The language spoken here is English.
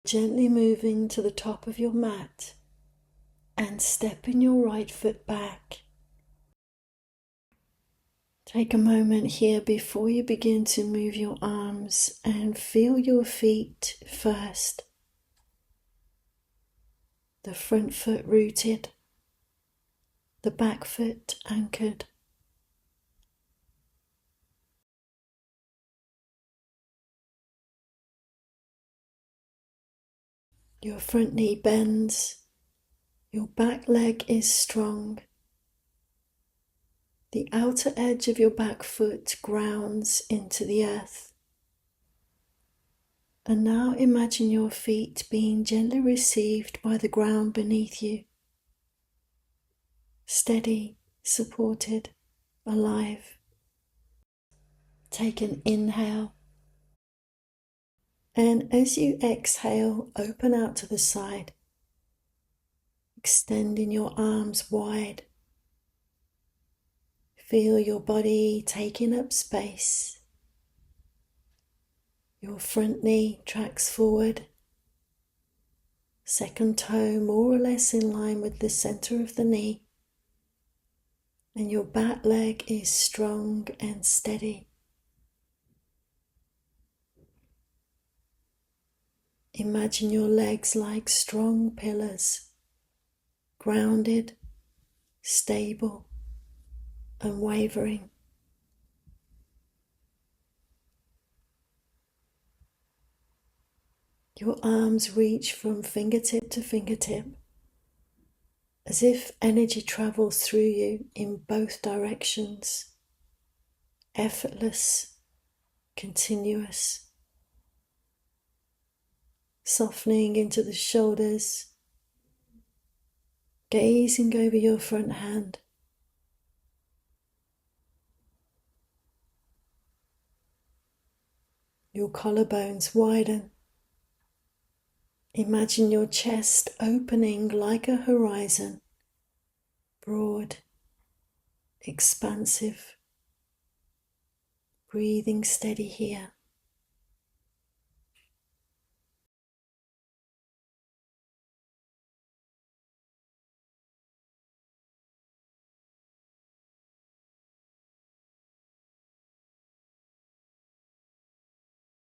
Gently moving to the top of your mat and stepping your right foot back. Take a moment here before you begin to move your arms and feel your feet first. The front foot rooted, the back foot anchored. Your front knee bends, your back leg is strong. The outer edge of your back foot grounds into the earth. And now imagine your feet being gently received by the ground beneath you. Steady, supported, alive. Take an inhale. And as you exhale, open out to the side, extending your arms wide. Feel your body taking up space. Your front knee tracks forward, second toe more or less in line with the center of the knee, and your back leg is strong and steady. Imagine your legs like strong pillars, grounded, stable, unwavering. Your arms reach from fingertip to fingertip, as if energy travels through you in both directions, effortless, continuous. Softening into the shoulders, gazing over your front hand. Your collarbones widen. Imagine your chest opening like a horizon, broad, expansive. Breathing steady here.